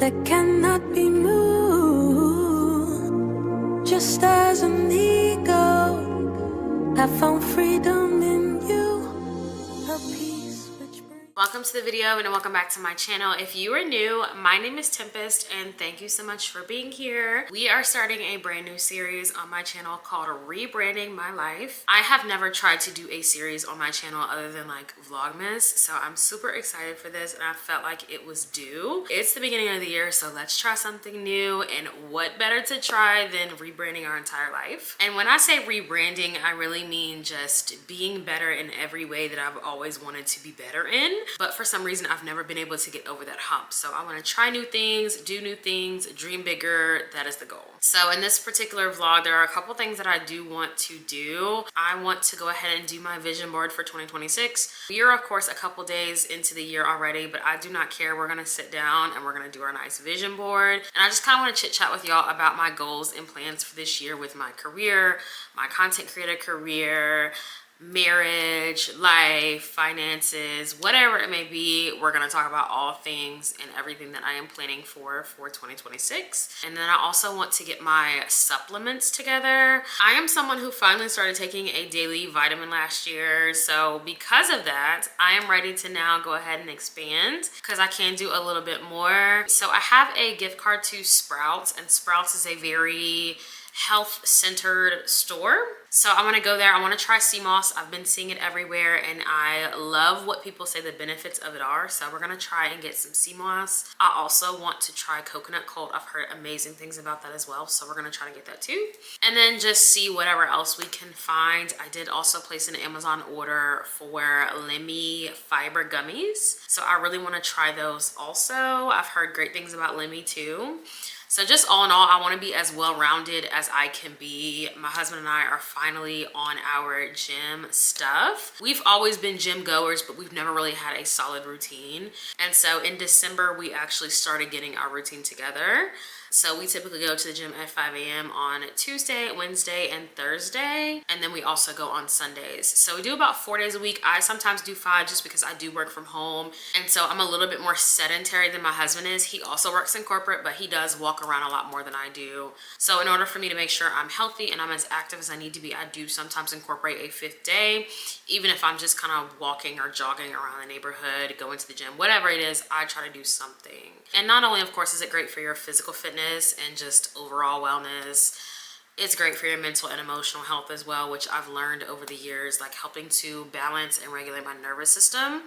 that cannot be moved. Just as an eagle, I found freedom in you, a peace which brings. Welcome to the video and welcome back to my channel. If you are new, my name is Tempest and thank you so much for being here. We are starting a brand new series on my channel called Rebranding My Life. I have never tried to do a series on my channel other than like Vlogmas, so I'm super excited for this and I felt like it was due. It's the beginning of the year, so let's try something new, and what better to try than rebranding our entire life. And when I say rebranding, I really mean just being better in every way that I've always wanted to be better in. But for some reason, I've never been able to get over that hump. So I want to try new things, do new things, dream bigger. That is the goal. So in this particular vlog, there are a couple things that I do want to do. I want to go ahead and do my vision board for 2026. We are, of course, a couple days into the year already, but I do not care. We're going to sit down and we're going to do our nice vision board. And I just kind of want to chit chat with y'all about my goals and plans for this year with my career, my content creator career, marriage, life, finances, whatever it may be. We're going to talk about all things and everything that I am planning for 2026. And then I also want to get my supplements together. I am someone who finally started taking a daily vitamin last year. So because of that, I am ready to now go ahead and expand because I can do a little bit more. So I have a gift card to Sprouts, and Sprouts is a very health-centered store. So I want to go there. I want to try sea moss. I've been seeing it everywhere and I love what people say the benefits of it are. So we're going to try and get some sea moss. I also want to try coconut cold. I've heard amazing things about that as well. So we're going to try to get that too. And then just see whatever else we can find. I did also place an Amazon order for Lemmy fiber gummies. So I really want to try those also. I've heard great things about Lemmy too. So just all in all, I want to be as well-rounded as I can be. My husband and I are finally on our gym stuff. We've always been gym goers, but we've never really had a solid routine. And so in December, we actually started getting our routine together. So we typically go to the gym at 5 a.m. on Tuesday, Wednesday, and Thursday. And then we also go on Sundays. So we do about 4 days a week. I sometimes do 5 just because I do work from home. And so I'm a little bit more sedentary than my husband is. He also works in corporate, but he does walk around a lot more than I do. So in order for me to make sure I'm healthy and I'm as active as I need to be, I do sometimes incorporate a 5th day. Even if I'm just kind of walking or jogging around the neighborhood, going to the gym, whatever it is, I try to do something. And not only, of course, is it great for your physical fitness and just overall wellness, it's great for your mental and emotional health as well, which I've learned over the years, like helping to balance and regulate my nervous system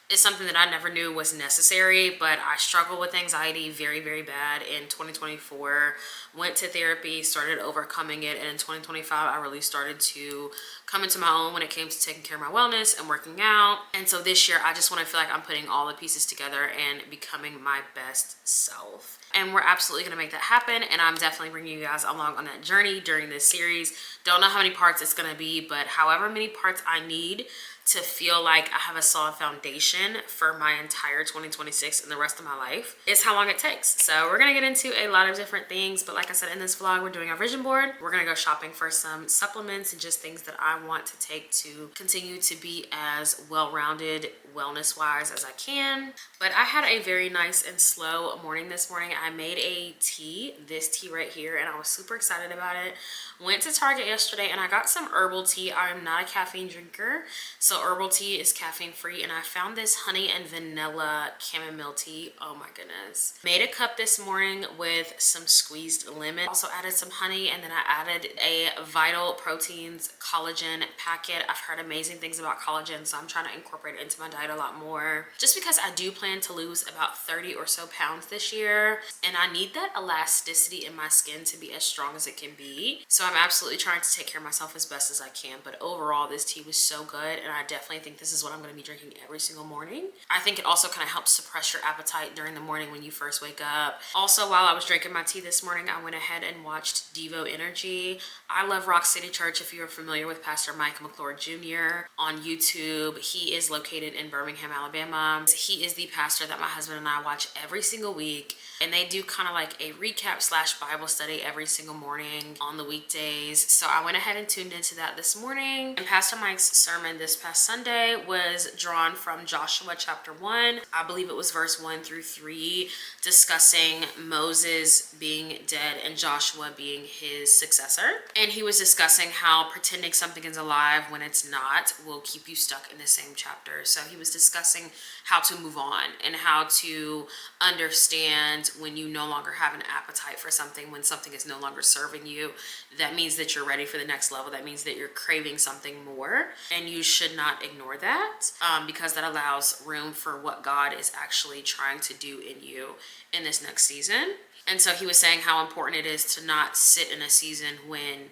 is something that I never knew was necessary, but I struggle with anxiety very, very bad in 2024. Went to therapy, started overcoming it, and in 2025, I really started to come into my own when it came to taking care of my wellness and working out. And so this year, I just want to feel like I'm putting all the pieces together and becoming my best self. And we're absolutely going to make that happen, and I'm definitely bringing you guys along on that journey during this series. Don't know how many parts it's going to be, but however many parts I need to feel like I have a solid foundation for my entire 2026 and the rest of my life is how long it takes. So we're gonna get into a lot of different things, but like I said, in this vlog, we're doing our vision board. We're gonna go shopping for some supplements and just things that I want to take to continue to be as well-rounded wellness-wise as I can. But I had a very nice and slow morning this morning. I made a tea, this tea right here, and I was super excited about it. Went to Target yesterday and I got some herbal tea. I am not a caffeine drinker, so herbal tea is caffeine free, and I found this honey and vanilla chamomile tea. Oh my goodness. Made a cup this morning with some squeezed lemon. Also added some honey, and then I added a Vital Proteins collagen packet. I've heard amazing things about collagen, so I'm trying to incorporate it into my diet a lot more, just because I do plan to lose about 30 or so pounds this year, and I need that elasticity in my skin to be as strong as it can be. So I'm absolutely trying to take care of myself as best as I can. But overall, this tea was so good, and I definitely think this is what I'm going to be drinking every single morning. I think it also kind of helps suppress your appetite during the morning when you first wake up. Also, while I was drinking my tea this morning, I went ahead and watched Devo Energy. I love Rock City Church. If you're familiar with Pastor Mike McClure Jr. on YouTube, he is located in Birmingham, Alabama. He is the pastor that my husband and I watch every single week, and they do kind of like a recap / Bible study every single morning on the weekdays. So I went ahead and tuned into that this morning, and Pastor Mike's sermon this past past Sunday was drawn from Joshua chapter 1. I believe it was verse 1 through 3, discussing Moses being dead and Joshua being his successor. And he was discussing how pretending something is alive when it's not will keep you stuck in the same chapter. So he was discussing how to move on and how to understand when you no longer have an appetite for something, when something is no longer serving you. That means that you're ready for the next level. That means that you're craving something more, and you should not ignore that, because that allows room for what God is actually trying to do in you in this next season. And so he was saying how important it is to not sit in a season when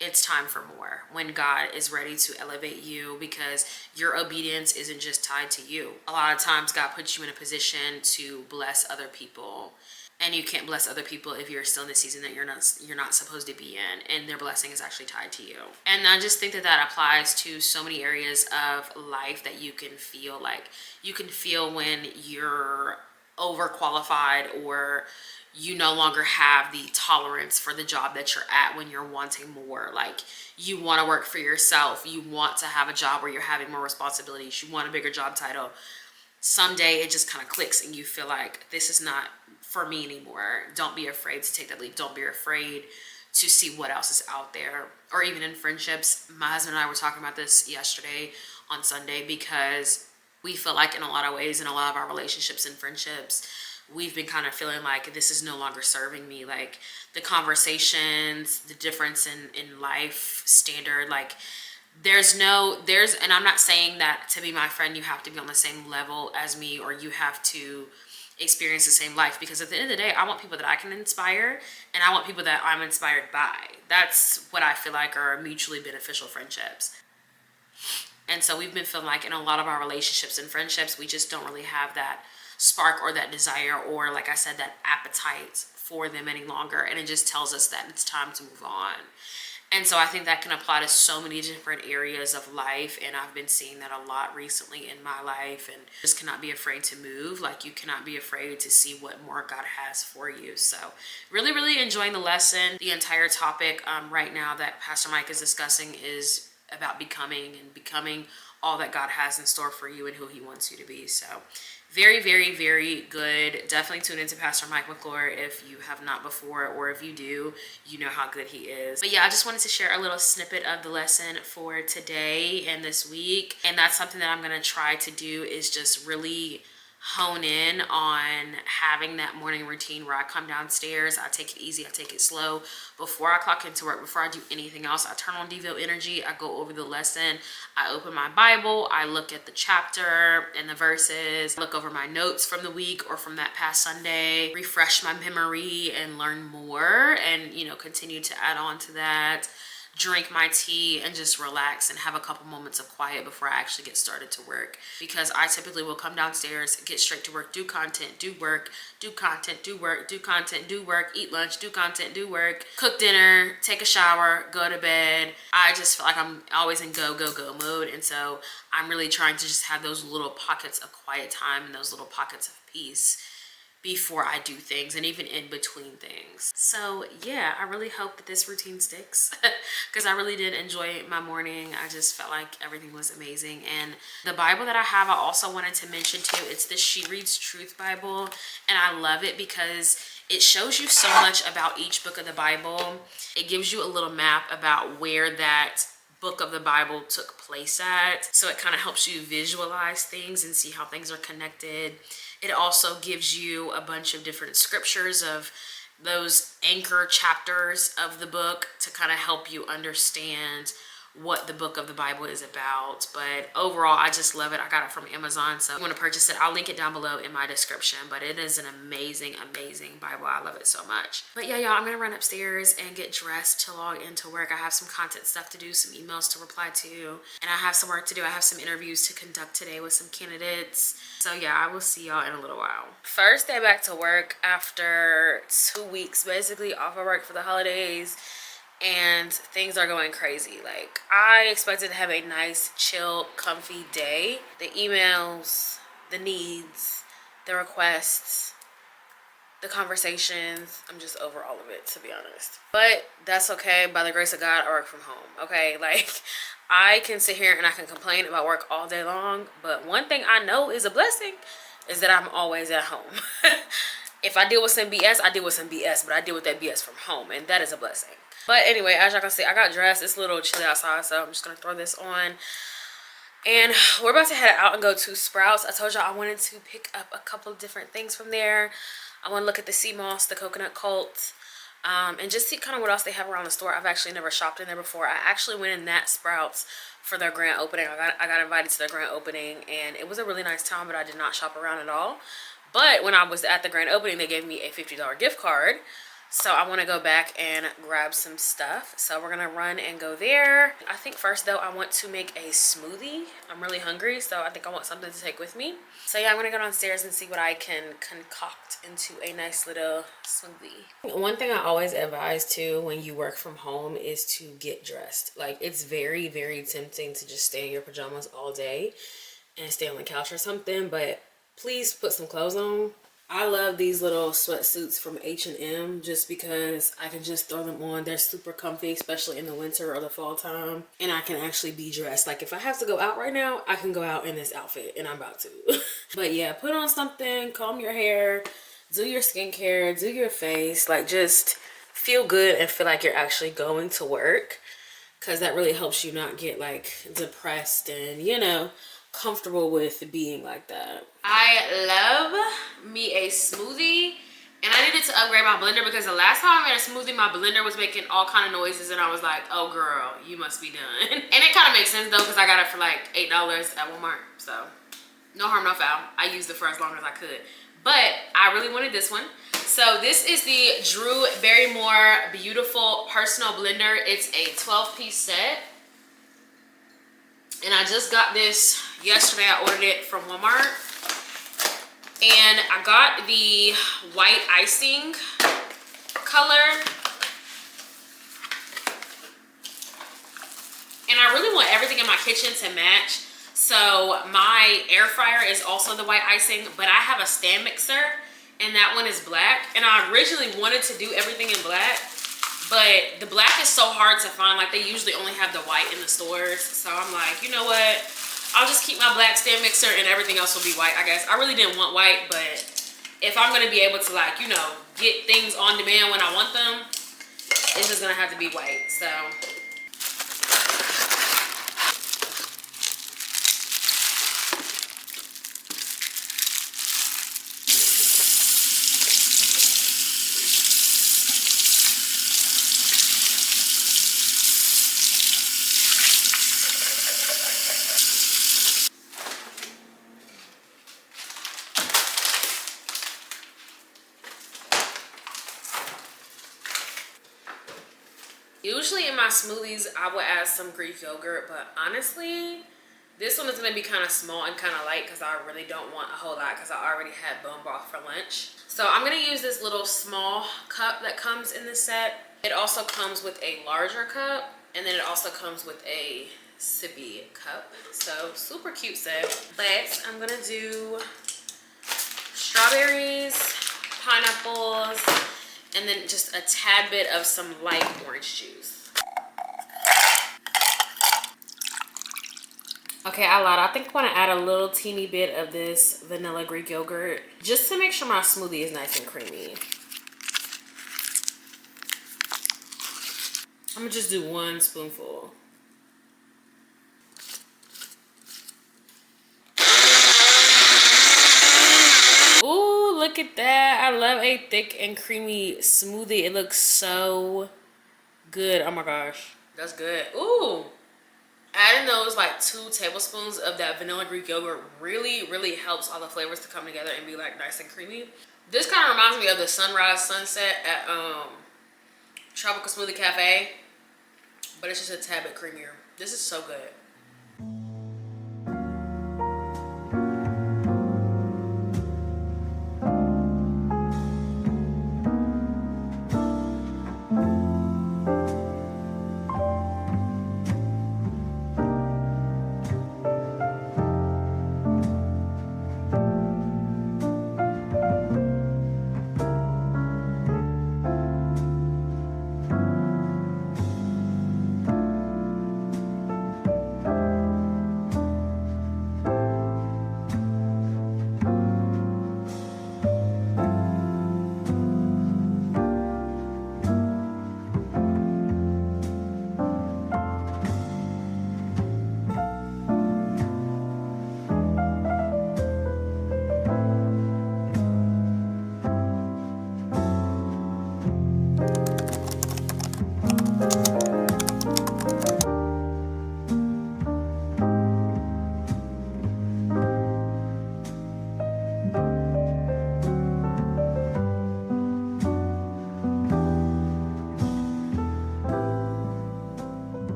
it's time for more, when God is ready to elevate you, because your obedience isn't just tied to you. A lot of times God puts you in a position to bless other people, and you can't bless other people if you're still in the season that you're not supposed to be in, and their blessing is actually tied to you. And I just think that that applies to so many areas of life that you can feel. Like, you can feel when you're overqualified, or you no longer have the tolerance for the job that you're at, when you're wanting more. Like, you want to work for yourself. You want to have a job where you're having more responsibilities. You want a bigger job title. Someday it just kind of clicks and you feel like, this is not for me anymore. Don't be afraid to take that leap. Don't be afraid to see what else is out there. Or even in friendships. My husband and I were talking about this yesterday on Sunday, because we feel like in a lot of ways, in a lot of our relationships and friendships, we've been kind of feeling like this is no longer serving me. Like, the conversations, the difference in life standard, like, and I'm not saying that to be my friend you have to be on the same level as me, or you have to experience the same life, because at the end of the day, I want people that I can inspire, and I want people that I'm inspired by. That's what I feel like are mutually beneficial friendships. And so we've been feeling like in a lot of our relationships and friendships, we just don't really have that spark or that desire, or, like I said, that appetite for them any longer. And it just tells us that it's time to move on. And so I think that can apply to so many different areas of life. And I've been seeing that a lot recently in my life, and just cannot be afraid to move. Like, you cannot be afraid to see what more God has for you. So really, really enjoying the lesson. The entire topic right now that Pastor Mike is discussing is about becoming all that God has in store for you and who he wants you to be. So very, very, very good. Definitely tune into Pastor Mike McClure if you have not before, or if you do, you know how good he is. But yeah, I just wanted to share a little snippet of the lesson for today and this week. And that's something that I'm going to try to do, is just really hone in on having that morning routine where I come downstairs, I take it easy, I take it slow. Before I clock into work, before I do anything else, I turn on Devo Energy, I go over the lesson, I open my Bible, I look at the chapter and the verses, look over my notes from the week or from that past Sunday, refresh my memory and learn more, and, you know, continue to add on to that. Drink my tea and just relax and have a couple moments of quiet before I actually get started to work, because I typically will come downstairs, get straight to work, do content, do work, do content, do work, do content, do work, eat lunch, do content, do work, cook dinner, take a shower, go to bed. I just feel like I'm always in go, go, go mode. And so I'm really trying to just have those little pockets of quiet time and those little pockets of peace before I do things, and even in between things. So yeah, I really hope that this routine sticks, because I really did enjoy my morning. I just felt like everything was amazing. And the Bible that I have, I also wanted to mention too. It's the She Reads Truth Bible, and I love it because it shows you so much about each book of the Bible. It gives you a little map about where that book of the Bible took place at. So it kind of helps you visualize things and see how things are connected. It also gives you a bunch of different scriptures of those anchor chapters of the book to kind of help you understand what the book of the Bible is about. But overall, I just love it. I got it from Amazon, so if you want to purchase it, I'll link it down below in my description. But it is an amazing, amazing Bible. I love it so much. But yeah, y'all, I'm gonna run upstairs and get dressed to log into work. I have some content stuff to do, some emails to reply to, and I have some work to do. I have some interviews to conduct today with some candidates. So yeah, I will see y'all in a little while. First day back to work after 2 weeks basically off of work for the holidays, and things are going crazy. Like, I expected to have a nice, chill, comfy day. The emails, the needs, the requests, the conversations, I'm just over all of it, to be honest. But that's okay. By the grace of God, I work from home, okay? Like, I can sit here and I can complain about work all day long, but one thing I know is a blessing is that I'm always at home. If I deal with some BS, I deal with some BS, but I deal with that BS from home, and that is a blessing. But anyway, as y'all can see, I got dressed. It's a little chilly outside, so I'm just gonna throw this on. And we're about to head out and go to Sprouts. I told y'all I wanted to pick up a couple of different things from there. I want to look at the sea moss, the coconut cult, and just see kind of what else they have around the store. I've actually never shopped in there before. I actually went in that Sprouts for their grand opening. I got invited to their grand opening, and it was a really nice time, but I did not shop around at all. But when I was at the grand opening, they gave me a $50 gift card. So I want to go back and grab some stuff. So we're going to run and go there. I think first, though, I want to make a smoothie. I'm really hungry, so I think I want something to take with me. So yeah, I'm going to go downstairs and see what I can concoct into a nice little smoothie. One thing I always advise, too, when you work from home is to get dressed. Like, it's very, very tempting to just stay in your pajamas all day and stay on the couch or something, but please put some clothes on. I love these little sweatsuits from H&M just because I can just throw them on. They're super comfy, especially in the winter or the fall time. And I can actually be dressed. Like if I have to go out right now, I can go out in this outfit, and I'm about to. But yeah, put on something, comb your hair, do your skincare, do your face. Like just feel good and feel like you're actually going to work. Because that really helps you not get like depressed and, you know, comfortable with being like that. I love me a smoothie, and I needed to upgrade my blender because the last time I made a smoothie, my blender was making all kind of noises, and I was like, oh girl, you must be done. And it kind of makes sense though, because I got it for like $8 at Walmart, so no harm, no foul. I used it for as long as I could, but I really wanted this one. So this is the Drew Barrymore Beautiful Personal Blender. It's a 12-piece set. And I just got this yesterday. I ordered it from Walmart. And I got the white icing color. And I really want everything in my kitchen to match. So my air fryer is also the white icing, but I have a stand mixer, and that one is black. And I originally wanted to do everything in black, but the black is so hard to find. Like they usually only have the white in the stores. So I'm like, you know what? I'll just keep my black stand mixer and everything else will be white, I guess. I really didn't want white, but if I'm gonna be able to like, you know, get things on demand when I want them, it's just gonna have to be white, so. Usually in my smoothies, I would add some Greek yogurt, but honestly, this one is going to be kind of small and kind of light because I really don't want a whole lot because I already had bone broth for lunch. So I'm going to use this little small cup that comes in this set. It also comes with a larger cup, and then it also comes with a sippy cup. So super cute set. But I'm going to do strawberries, pineapples, and then just a tad bit of some light orange juice. Okay, I lied. I think I want to add a little teeny bit of this vanilla Greek yogurt just to make sure my smoothie is nice and creamy. I'm gonna just do 1 spoonful. Ooh, look at that. I love a thick and creamy smoothie. It looks so good. Oh my gosh. That's good. Ooh. Adding those like 2 tablespoons of that vanilla Greek yogurt really, really helps all the flavors to come together and be like nice and creamy. This kind of reminds me of the sunrise sunset at Tropical Smoothie Cafe, but it's just a tad bit creamier. This is so good.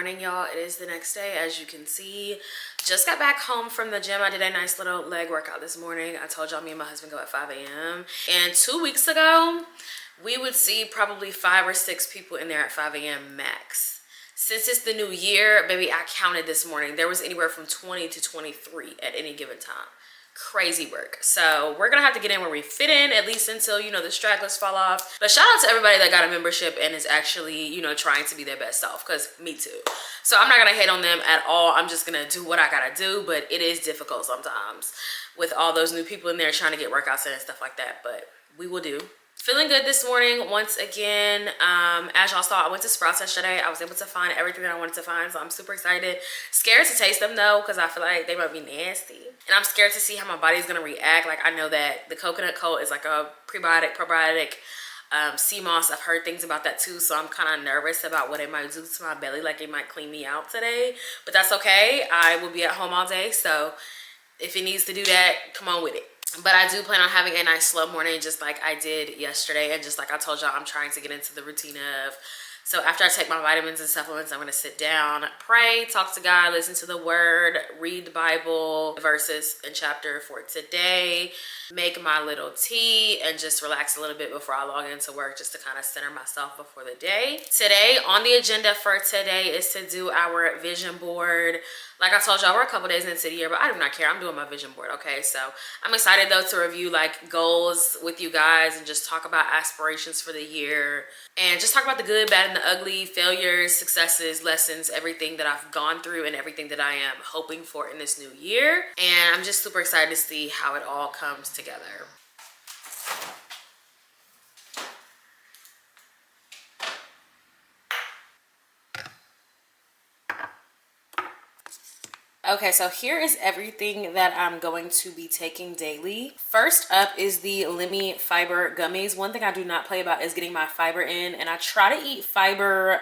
morning, y'all. It is the next day, as you can see. Just got back home from the gym. I did a nice little leg workout this morning. I told y'all me and my husband go at 5 a.m. And 2 weeks ago, we would see probably 5 or 6 people in there at 5 a.m. max. Since it's the new year, baby, I counted this morning. There was anywhere from 20 to 23 at any given time. Crazy work. So we're gonna have to get in where we fit in, at least until, you know, the stragglers fall off. But shout out to everybody that got a membership and is actually, you know, trying to be their best self, because me too. So I'm not gonna hate on them at all. I'm just gonna do what I gotta do, but it is difficult sometimes with all those new people in there trying to get workouts in and stuff like that, but we will do. Feeling good this morning once again. As y'all saw, I went to Sprouts yesterday. I was able to find everything that I wanted to find, so I'm super excited. Scared to taste them though, because I feel like they might be nasty. And I'm scared to see how my body's gonna react. Like, I know that the coconut coat is like a prebiotic, probiotic, sea moss. I've heard things about that too, so I'm kind of nervous about what it might do to my belly. Like, it might clean me out today, but that's okay. I will be at home all day, so if it needs to do that, come on with it. But I do plan on having a nice slow morning, just like I did yesterday. And just like I told y'all, I'm trying to get into the routine of, so after I take my vitamins and supplements, I'm going to sit down, pray, talk to God, listen to the word, read the Bible, verses and chapter for today, make my little tea, and just relax a little bit before I log into work, just to kind of center myself before the day. Today, on the agenda for today is to do our vision board. Like I told y'all, we're a couple days into the year, but I do not care. I'm doing my vision board, okay? So I'm excited though to review like goals with you guys and just talk about aspirations for the year and just talk about the good, bad, and the ugly, failures, successes, lessons, everything that I've gone through and everything that I am hoping for in this new year. And I'm just super excited to see how it all comes together. Okay, so here is everything that I'm going to be taking daily. First up is the Lemmy Fiber Gummies. One thing I do not play about is getting my fiber in, and I try to eat fiber-rich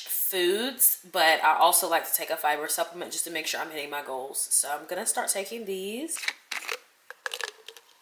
foods, but I also like to take a fiber supplement just to make sure I'm hitting my goals. So I'm gonna start taking these.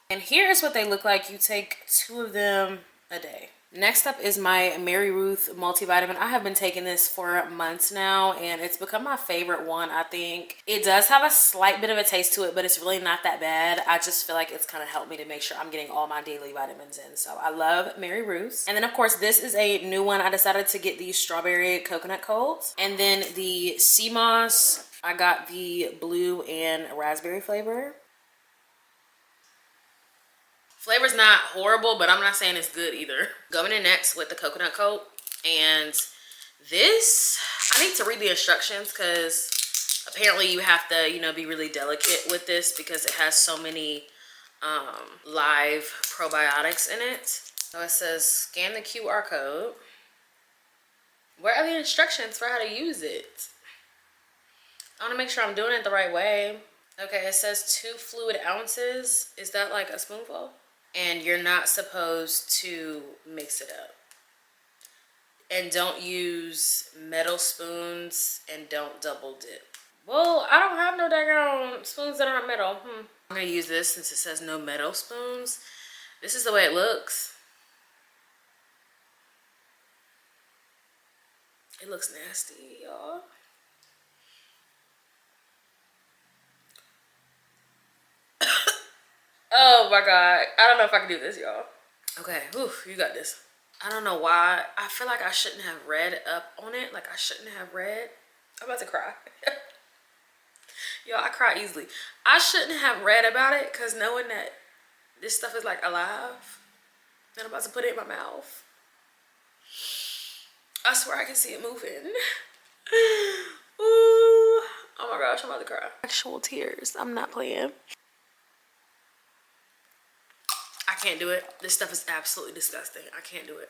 And here's what they look like. You take 2 of them a day. Next up is my Mary Ruth multivitamin. I have been taking this for months now, and it's become my favorite one, I think. It does have a slight bit of a taste to it, but it's really not that bad. I just feel like it's kind of helped me to make sure I'm getting all my daily vitamins in. So I love Mary Ruth's. And then, of course, this is a new one. I decided to get the strawberry coconut cold. And then the sea moss, I got the blue and raspberry flavor. Flavor's not horrible, but I'm not saying it's good either. Going in next with the coconut coat. And this, I need to read the instructions because apparently you have to, you know, be really delicate with this because it has so many live probiotics in it. So it says scan the QR code. Where are the instructions for how to use it? I want to make sure I'm doing it the right way. Okay, it says 2 fluid ounces. Is that like a spoonful? And you're not supposed to mix it up. And don't use metal spoons and don't double dip. Well, I don't have no daggone spoons that aren't metal. I'm gonna use this since it says no metal spoons. This is the way it looks. It looks nasty, y'all. Oh my God. I don't know if I can do this, y'all. Okay, whew, you got this. I don't know why. I feel like I shouldn't have read up on it. Like I shouldn't have read. I'm about to cry. Y'all, I cry easily. I shouldn't have read about it because knowing that this stuff is like alive and I'm about to put it in my mouth. I swear I can see it moving. Ooh. Oh my gosh, I'm about to cry. Actual tears. I'm not playing. I can't do it. This stuff is absolutely disgusting. I can't do it.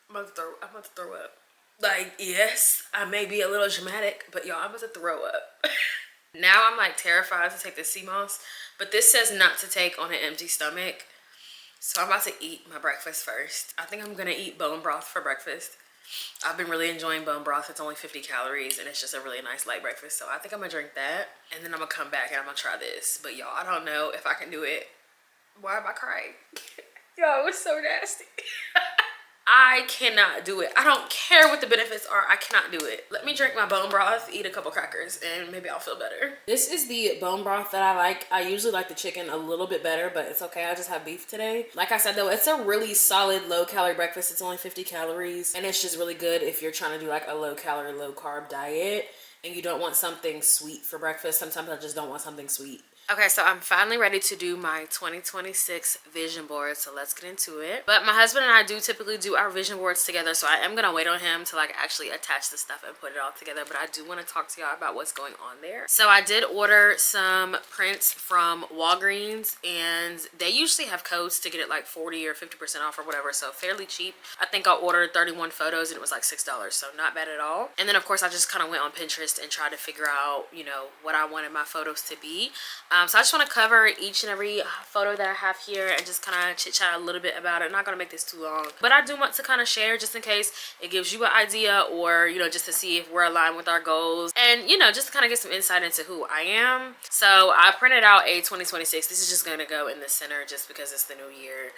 I'm about to throw up. Like, yes, I may be a little dramatic, but y'all, I'm about to throw up. Now I'm like terrified to take the sea moss, but this says not to take on an empty stomach. So I'm about to eat my breakfast first. I think I'm gonna eat bone broth for breakfast. I've been really enjoying bone broth. It's only 50 calories and it's just a really nice light breakfast. So I think I'm gonna drink that and then I'm gonna come back and I'm gonna try this. But y'all, I don't know if I can do it. Why am I crying? Yo, it was so nasty. I cannot do it. I don't care what the benefits are. I cannot do it. Let me drink my bone broth, eat a couple crackers, and maybe I'll feel better. This is the bone broth that I like. I usually like the chicken a little bit better, but it's okay. I just have beef today. Like I said though, it's a really solid low calorie breakfast. It's only 50 calories and it's just really good if you're trying to do like a low calorie, low carb diet and you don't want something sweet for breakfast. Sometimes I just don't want something sweet. Okay, so I'm finally ready to do my 2026 vision board, so let's get into it. But my husband and I do typically do our vision boards together, so I am gonna wait on him to like actually attach the stuff and put it all together, but I do want to talk to y'all about what's going on there. So I did order some prints from Walgreens, and they usually have codes to get it like 40 or 50% off or whatever, so fairly cheap. I think I ordered 31 photos and it was like $6, so not bad at all. And then of course I just kind of went on Pinterest and tried to figure out, you know, what I wanted my photos to be. So I just want to cover each and every photo that I have here and just kind of chit chat a little bit about it. I'm not going to make this too long, but I do want to kind of share just in case it gives you an idea, or, you know, just to see if we're aligned with our goals and, you know, just to kind of get some insight into who I am. So I printed out a 2026. This is just going to go in the center just because it's the new year.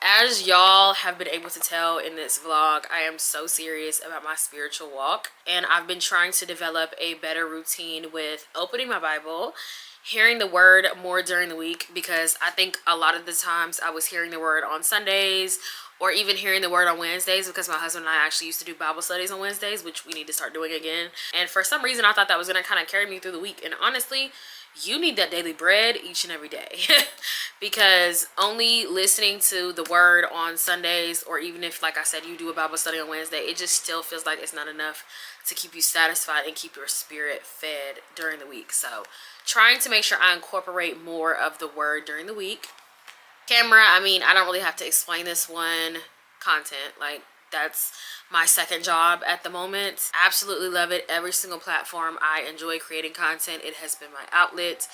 As y'all have been able to tell in this vlog, I am so serious about my spiritual walk, and I've been trying to develop a better routine with opening my Bible, hearing the word more during the week, because I think a lot of the times I was hearing the word on Sundays or even hearing the word on Wednesdays, because my husband and I actually used to do Bible studies on Wednesdays, which we need to start doing again. And for some reason I thought that was going to kind of carry me through the week, and honestly, you need that daily bread each and every day because only listening to the word on Sundays, or even if, like I said, you do a Bible study on Wednesday, it just still feels like it's not enough to keep you satisfied and keep your spirit fed during the week. So trying to make sure I incorporate more of the word during the week. Camera, I mean, I don't really have to explain this one. Content, like, that's my second job at the moment. Absolutely love it. Every single platform, I enjoy creating content. It has been my outlet,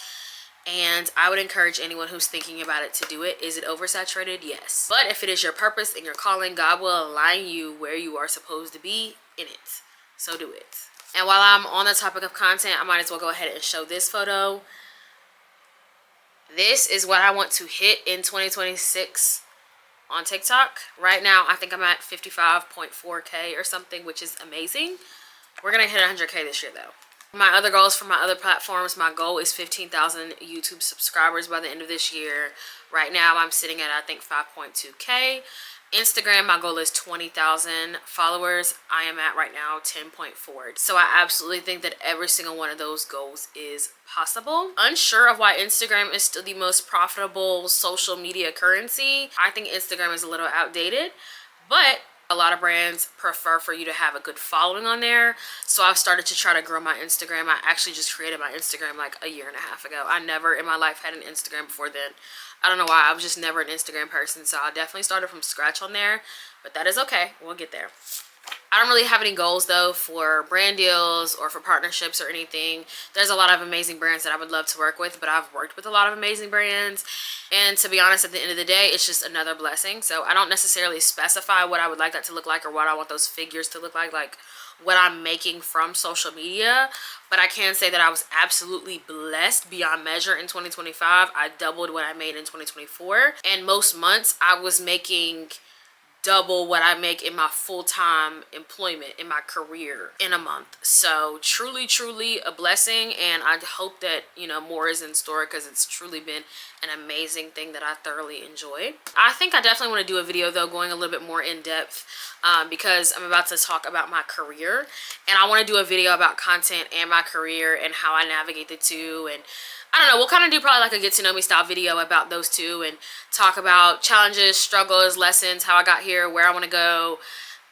and I would encourage anyone who's thinking about it to do it. Is it oversaturated? Yes. But if it is your purpose and your calling, God will align you where you are supposed to be in it. So do it. And while I'm on the topic of content, I might as well go ahead and show this photo. This is what I want to hit in 2026 on TikTok. Right now I think I'm at 55.4k or something, which is amazing. We're gonna hit 100k this year though. My other goals for my other platforms, my goal is 15,000 YouTube subscribers by the end of this year. Right now I'm sitting at, I think, 5.2k. Instagram, my goal is 20,000 followers. I am at right now 10.4. So I absolutely think that every single one of those goals is possible. Unsure of why Instagram is still the most profitable social media currency. I think Instagram is a little outdated, but a lot of brands prefer for you to have a good following on there. So I've started to try to grow my Instagram. I actually just created my Instagram like a year and a half ago. I never in my life had an Instagram before then. I don't know why. I was just never an Instagram person. So I definitely started from scratch on there, but that is okay. We'll get there. I don't really have any goals though for brand deals or for partnerships or anything. There's a lot of amazing brands that I would love to work with, but I've worked with a lot of amazing brands. And to be honest, at the end of the day, it's just another blessing. So I don't necessarily specify what I would like that to look like or what I want those figures to look like what I'm making from social media. But I can say that I was absolutely blessed beyond measure in 2025. I doubled what I made in 2024. And most months I was making double what I make in my full-time employment in my career in a month. So truly a blessing, and I hope that, you know, more is in store, because it's truly been an amazing thing that I thoroughly enjoy. I think I definitely want to do a video though going a little bit more in depth, because I'm about to talk about my career, and I want to do a video about content and my career and how I navigate the two. And I don't know, we'll kind of do probably like a get to know me style video about those two and talk about challenges, struggles, lessons, how I got here, where I want to go,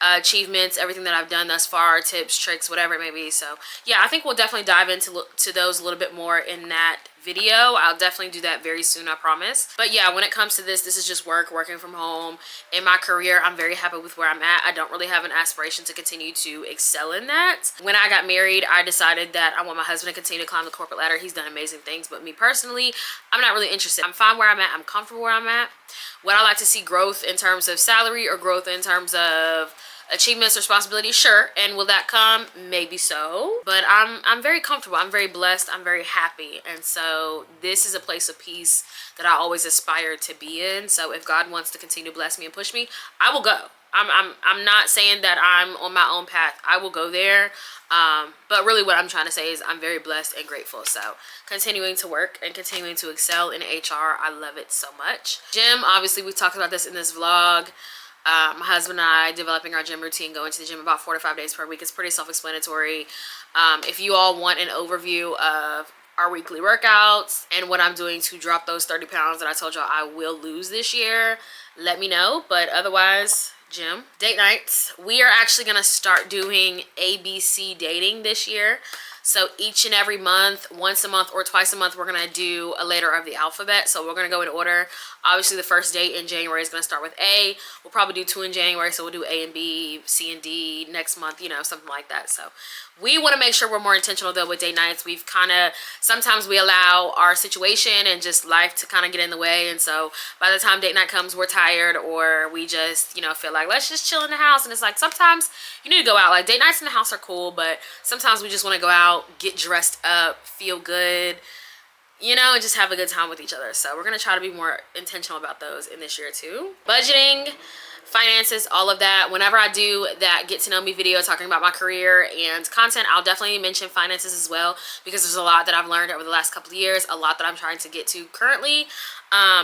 achievements, everything that I've done thus far, tips, tricks, whatever it may be. So yeah, I think we'll definitely dive into those a little bit more in that video. I'll definitely do that very soon, I promise. But yeah, when it comes to this is just working from home. In my career, I'm very happy with where I'm at. I don't really have an aspiration to continue to excel in that. When I got married, I decided that I want my husband to continue to climb the corporate ladder. He's done amazing things, but me personally, I'm not really interested. I'm fine where I'm at. I'm comfortable where I'm at. Would I like to see growth in terms of salary or growth in terms of Achievements, responsibility, sure. And will that come? Maybe so. But I'm very comfortable. I'm very blessed. I'm very happy. And so this is a place of peace that I always aspired to be in. So if God wants to continue to bless me and push me, I will go. I'm not saying that I'm on my own path. I will go there. But really what I'm trying to say is I'm very blessed and grateful. So continuing to work and continuing to excel in HR, I love it so much. Gym, obviously we talked about this in this vlog. My husband and I developing our gym routine, going to the gym about 4 to 5 days per week. It's pretty self-explanatory. If you all want an overview of our weekly workouts and what I'm doing to drop those 30 pounds that I told y'all I will lose this year, let me know. But otherwise, gym. Date nights. We are actually going to start doing ABC dating this year. So each and every month, once a month or twice a month, we're going to do a letter of the alphabet. So we're going to go in order. Obviously, the first date in January is going to start with A. We'll probably do 2 in January. So we'll do A and B, C and D next month, you know, something like that. So we want to make sure we're more intentional, though, with date nights. We've kind of, sometimes we allow our situation and just life to kind of get in the way. And so by the time date night comes, we're tired, or we just, you know, feel like, let's just chill in the house. And it's like, sometimes you need to go out. Like, date nights in the house are cool, but sometimes we just want to go out, get dressed up, feel good, you know, and just have a good time with each other. So we're going to try to be more intentional about those in this year too. Budgeting, finances, all of that. Whenever I do that get to know me video talking about my career and content, I'll definitely mention finances as well, because there's a lot that I've learned over the last couple of years, a lot that I'm trying to get to currently.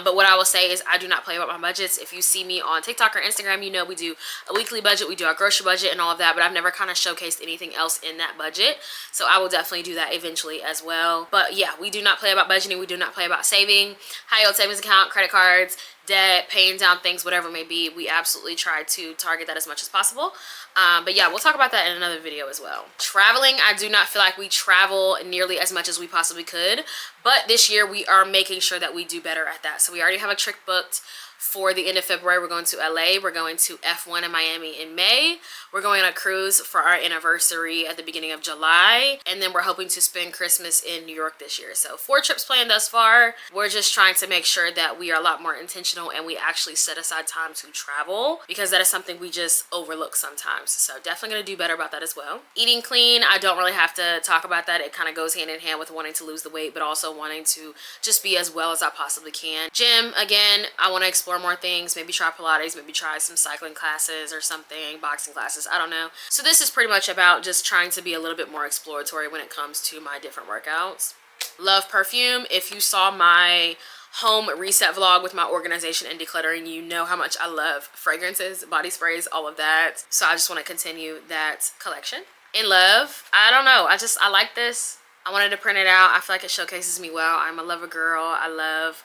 But what I will say is I do not play about my budgets. If you see me on TikTok or Instagram, you know we do a weekly budget, we do our grocery budget and all of that, but I've never kind of showcased anything else in that budget. So I will definitely do that eventually as well. But yeah, we do not play about budgeting. We do not play about saving. High yield savings account, credit cards, debt, paying down things, whatever it may be. We absolutely try to target that as much as possible. But yeah, we'll talk about that in another video as well. Traveling, I do not feel like we travel nearly as much as we possibly could, but this year we are making sure that we do better at that. So we already have a trip booked for the end of February. We're going to LA. We're going to F1 in Miami in May. We're going on a cruise for our anniversary at the beginning of July. And then we're hoping to spend Christmas in New York this year. So 4 trips planned thus far. We're just trying to make sure that we are a lot more intentional and we actually set aside time to travel, because that is something we just overlook sometimes. So definitely going to do better about that as well. Eating clean, I don't really have to talk about that. It kind of goes hand in hand with wanting to lose the weight, but also wanting to just be as well as I possibly can. Gym, again, I want to explore more things, maybe try Pilates, maybe try some cycling classes or something, boxing classes, I don't know. So this is pretty much about just trying to be a little bit more exploratory when it comes to my different workouts. Love perfume. If you saw my home reset vlog with my organization and decluttering, you know how much I love fragrances, body sprays, all of that. So I just want to continue that collection. In love, I don't know, I like this. I wanted to print it out. I feel like it showcases me well. I'm a lover girl. I love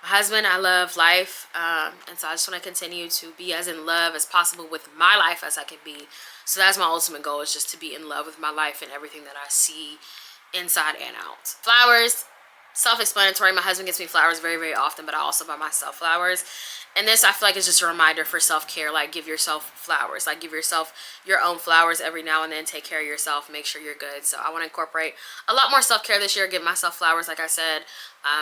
my husband, I love life, and so I just want to continue to be as in love as possible with my life as I can be. So that's my ultimate goal, is just to be in love with my life and everything that I see inside and out. Flowers, self-explanatory. My husband gets me flowers very, very often, but I also buy myself flowers. And this, I feel like, is just a reminder for self-care. Like, give yourself flowers. Like, give yourself your own flowers every now and then. Take care of yourself. Make sure you're good. So I want to incorporate a lot more self-care this year. Give myself flowers, like I said.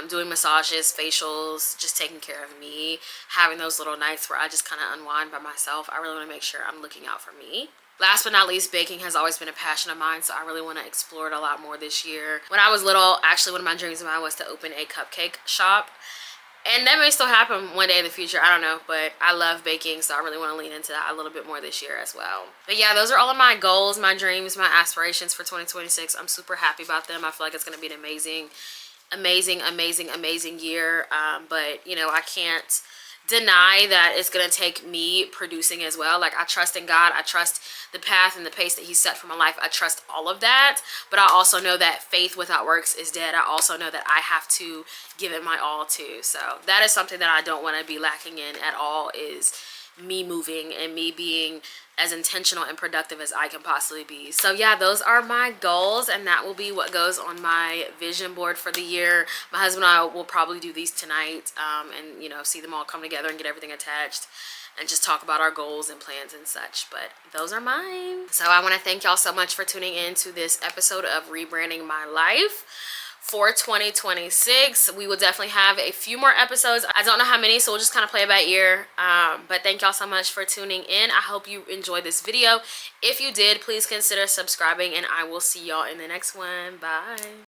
Doing massages, facials, just taking care of me. Having those little nights where I just kind of unwind by myself. I really want to make sure I'm looking out for me. Last but not least, baking has always been a passion of mine, so I really want to explore it a lot more this year. When I was little, actually one of my dreams of mine was to open a cupcake shop. And that may still happen one day in the future, I don't know, but I love baking, so I really want to lean into that a little bit more this year as well. But yeah, those are all of my goals, my dreams, my aspirations for 2026. I'm super happy about them. I feel like it's going to be an amazing year. But, you know, I can't deny that it's going to take me producing as well. Like, I trust in God. I trust the path and the pace that he set for my life. I trust all of that. But I also know that faith without works is dead. I also know that I have to give it my all too. So that is something that I don't want to be lacking in at all, is me moving and me being as intentional and productive as I can possibly be. So yeah, those are my goals, and that will be what goes on my vision board for the year. My husband and I will probably do these tonight, and, you know, see them all come together and get everything attached and just talk about our goals and plans and such. But those are mine. So I want to thank y'all so much for tuning in to this episode of Rebranding My Life. for 2026. We will definitely have a few more episodes. I don't know how many, so we'll just kind of play it by ear. But thank y'all so much for tuning in. I hope you enjoyed this video. If you did, please consider subscribing, and I will see y'all in the next one. Bye.